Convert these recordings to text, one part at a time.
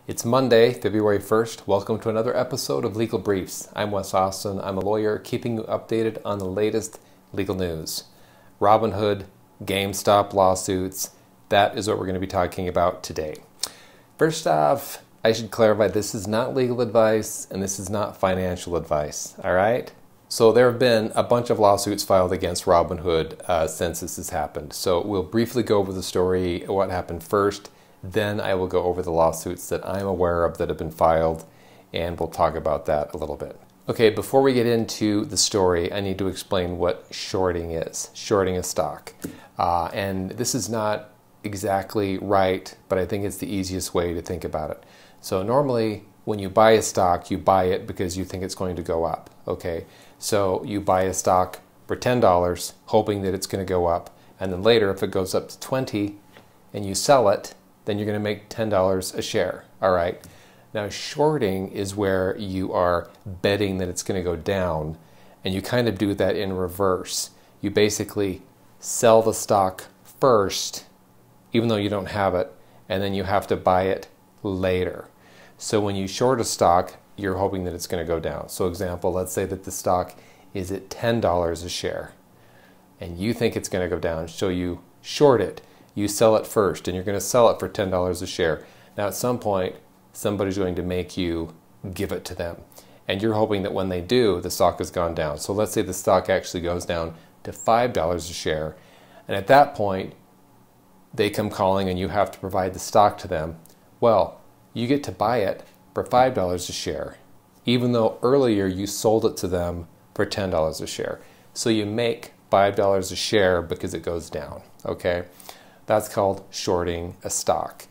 It's Monday, February 1st. Welcome to another episode of Legal Briefs. I'm Wes Austin. I'm a lawyer keeping you updated on the latest legal news. Robinhood, GameStop lawsuits, that is what we're going to be talking about today. First off, I should clarify this is not legal advice and this is not financial advice, all right? So there have been a bunch of lawsuits filed against Robinhood since this has happened. So we'll briefly go over the story, what happened first. Then I will go over the lawsuits that I'm aware of that have been filed, and we'll talk about that a little bit. Okay, before we get into the story, I need to explain what shorting is. Shorting a stock. And this is not exactly right, but I think it's the easiest way to think about it. So normally, when you buy a stock, you buy it because you think it's going to go up. Okay, so you buy a stock for $10, hoping that it's going to go up, and then later, if it goes up to $20 and you sell it, then you're going to make $10 a share, all right? Now, shorting is where you are betting that it's going to go down, and you kind of do that in reverse. You basically sell the stock first, even though you don't have it, and then you have to buy it later. So when you short a stock, you're hoping that it's going to go down. So example, let's say that the stock is at $10 a share, and you think it's going to go down, so you short it. You sell it first, and you're going to sell it for $10 a share. Now, at some point, somebody's going to make you give it to them, and you're hoping that when they do, the stock has gone down. So let's say the stock actually goes down to $5 a share, and at that point, they come calling and you have to provide the stock to them. Well, you get to buy it for $5 a share, even though earlier you sold it to them for $10 a share. So you make $5 a share because it goes down, okay? That's called shorting a stock.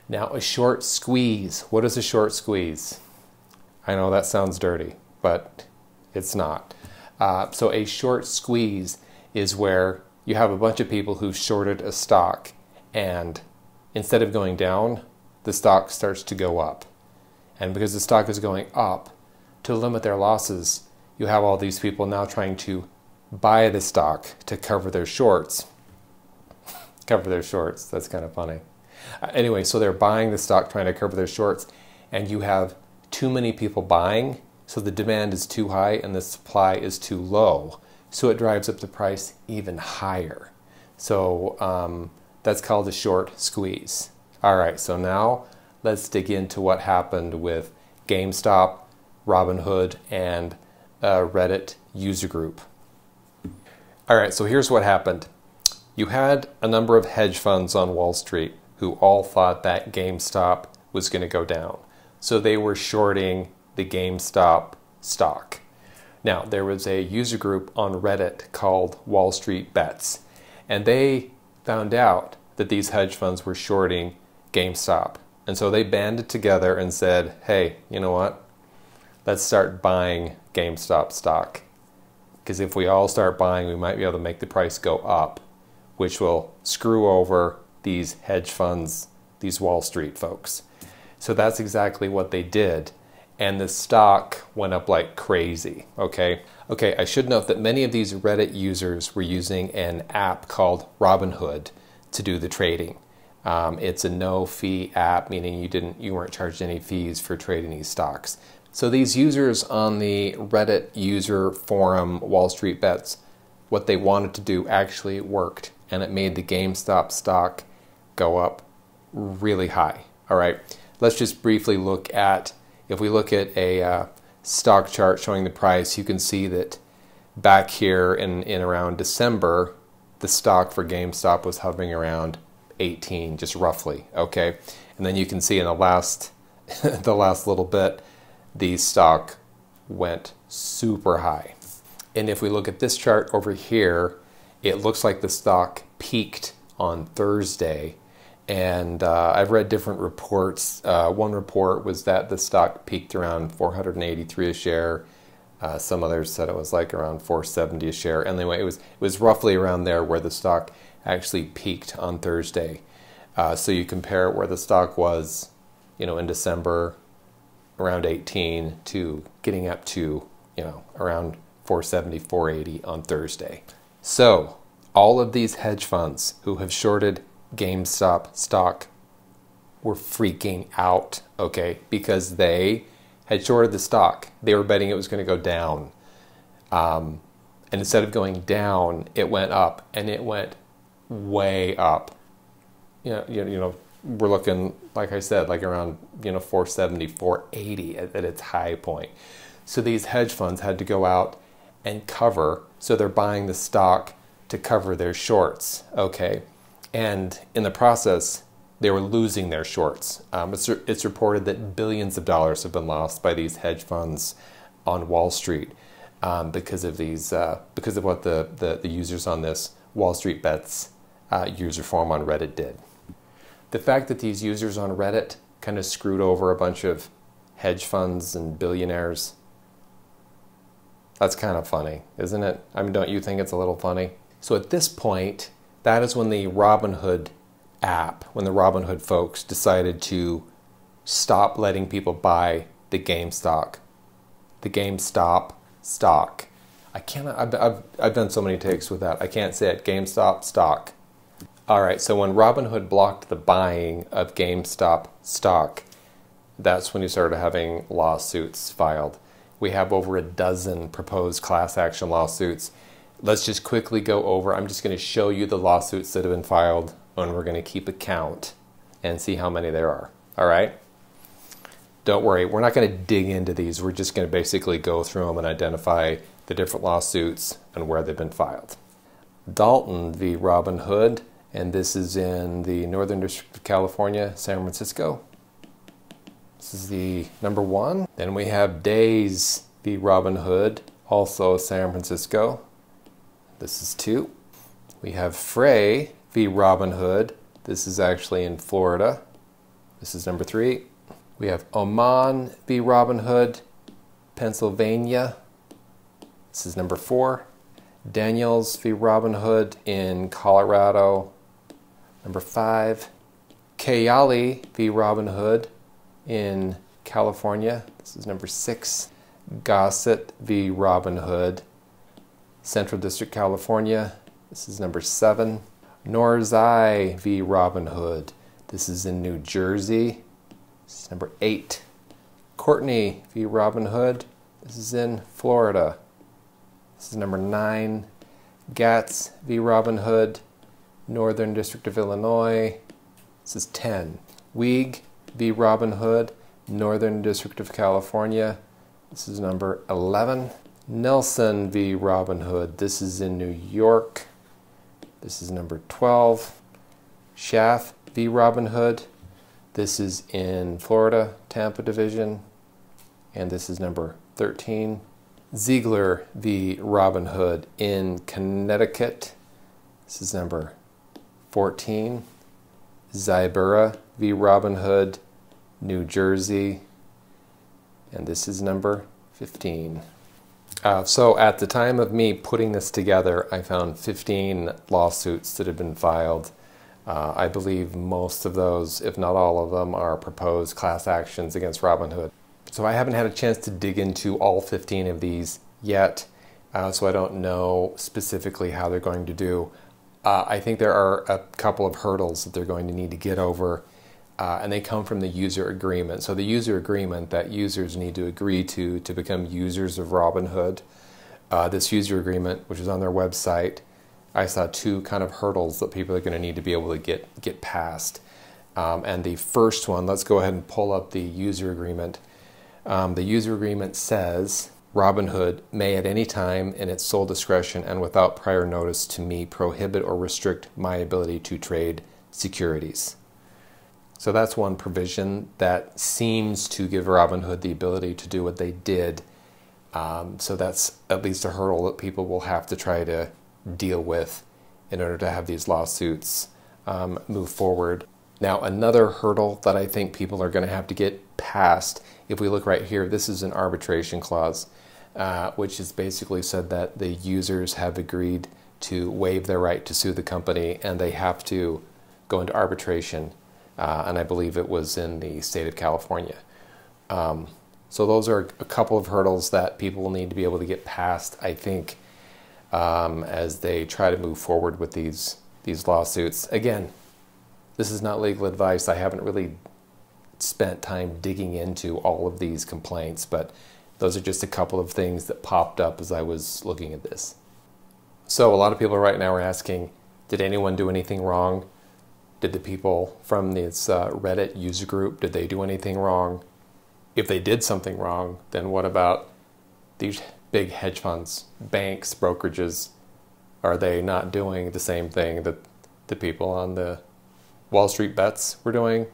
Now, a short squeeze. What is a short squeeze? I know that sounds dirty, but it's not. So a short squeeze is where you have a bunch of people who've shorted a stock, and instead of going down, the stock starts to go up. And because the stock is going up, to limit their losses, you have all these people now trying to buy the stock to cover their shorts. Cover their shorts. That's kind of funny. Anyway, so they're buying the stock, trying to cover their shorts, and you have too many people buying, so the demand is too high and the supply is too low. So it drives up the price even higher. So that's called a short squeeze. All right, so now let's dig into what happened with GameStop, Robinhood, and Reddit user group. All right, so here's what happened. You had a number of hedge funds on Wall Street who all thought that GameStop was going to go down. So they were shorting the GameStop stock. Now, there was a user group on Reddit called Wallstreetbets, and they found out that these hedge funds were shorting GameStop. And so they banded together and said, hey, you know what? Let's start buying GameStop stock. Because if we all start buying, we might be able to make the price go up, which will screw over these hedge funds, these Wall Street folks. So that's exactly what they did. And the stock went up like crazy, okay? Okay, I should note that many of these Reddit users were using an app called Robinhood to do the trading. It's a no-fee app, meaning you weren't charged any fees for trading these stocks. So these users on the Reddit user forum, Wallstreetbets, what they wanted to do actually worked, and it made the GameStop stock go up really high. All right, let's just briefly look at, if we look at a stock chart showing the price, you can see that back here in around December, the stock for GameStop was hovering around 18, just roughly, okay? And then you can see in the last little bit, the stock went super high. And if we look at this chart over here, it looks like the stock peaked on Thursday. And I've read different reports. One report was that the stock peaked around $483 a share. Some others said it was like around $470 a share. Anyway, it was roughly around there where the stock actually peaked on Thursday. So you compare where the stock was, in December, around 18, to getting up to, around 470, 480 on Thursday. So all of these hedge funds who have shorted GameStop stock were freaking out, okay, because they had shorted the stock. They were betting it was going to go down. And instead of going down, it went up, and it went way up. You know, we're looking, like I said, like around 470, 480 at its high point. So these hedge funds had to go out and cover. So they're buying the stock to cover their shorts, okay? And in the process, they were losing their shorts. It's reported that billions of dollars have been lost by these hedge funds on Wall Street because of what the users on this Wallstreetbets user forum on Reddit did. The fact that these users on Reddit kind of screwed over a bunch of hedge funds and billionaires, that's kind of funny, isn't it? I mean, don't you think it's a little funny? So at this point, that is when the Robinhood app, when the Robinhood folks decided to stop letting people buy the GameStop stock. I've done so many takes with that. I can't say it. GameStop stock. All right, so when Robinhood blocked the buying of GameStop stock, that's when you started having lawsuits filed. We have over a dozen proposed class action lawsuits. Let's just quickly go over. I'm just going to show you the lawsuits that have been filed, and we're going to keep a count and see how many there are. All right? Don't worry, we're not going to dig into these. We're just going to basically go through them and identify the different lawsuits and where they've been filed. Dalton v. Robinhood, and this is in the Northern District of California, San Francisco. This is the number one. Then we have Days v. Robinhood, also San Francisco. This is 2. We have Frey v. Robinhood. This is actually in Florida. This is number 3. We have Oman v. Robinhood, Pennsylvania. This is number 4. Daniels v. Robinhood in Colorado. Number 5. Kayali v. Robinhood in California. This is number 6. Gossett v. Robinhood, Central District, California. This is number 7. Norzai v. Robinhood. This is in New Jersey. This is number 8. Courtney v. Robinhood. This is in Florida. This is number 9. Gatz v. Robinhood, Northern District of Illinois. This is 10. Weig v. Robinhood, Northern District of California. This is number 11. Nelson v. Robinhood. This is in New York. This is number 12. Schaff v. Robinhood. This is in Florida, Tampa Division. And this is number 13. Ziegler v. Robinhood in Connecticut. This is number 14. Zybura v. Robinhood, New Jersey. And this is number 15. So at the time of me putting this together, I found 15 lawsuits that have been filed. I believe most of those, if not all of them, are proposed class actions against Robinhood. So I haven't had a chance to dig into all 15 of these yet, so I don't know specifically how they're going to do. I think there are a couple of hurdles that they're going to need to get over, and they come from the user agreement. So the user agreement that users need to agree to become users of Robinhood. This user agreement, which is on their website, I saw 2 kind of hurdles that people are going to need to be able to get past. And the first one, let's go ahead and pull up the user agreement. The user agreement says, Robinhood may at any time in its sole discretion and without prior notice to me prohibit or restrict my ability to trade securities. So that's one provision that seems to give Robinhood the ability to do what they did. So that's at least a hurdle that people will have to try to deal with in order to have these lawsuits move forward. Now, another hurdle that I think people are going to have to get past, if we look right here, this is an arbitration clause, which is basically said that the users have agreed to waive their right to sue the company, and they have to go into arbitration. And I believe it was in the state of California. So those are a couple of hurdles that people will need to be able to get past, I think, as they try to move forward with these lawsuits. Again, this is not legal advice. I haven't really spent time digging into all of these complaints, but those are just a couple of things that popped up as I was looking at this. So a lot of people right now are asking, did anyone do anything wrong? Did the people from this Reddit user group, did they do anything wrong? If they did something wrong, then what about these big hedge funds, banks, brokerages? Are they not doing the same thing that the people on the Wallstreetbets were doing?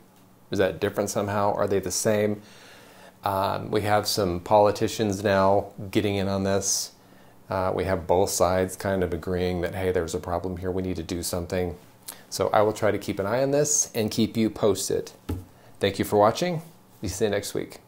Is that different somehow? Are they the same? We have some politicians now getting in on this. We have both sides kind of agreeing that, hey, there's a problem here, we need to do something. So I will try to keep an eye on this and keep you posted. Thank you for watching. See you next week.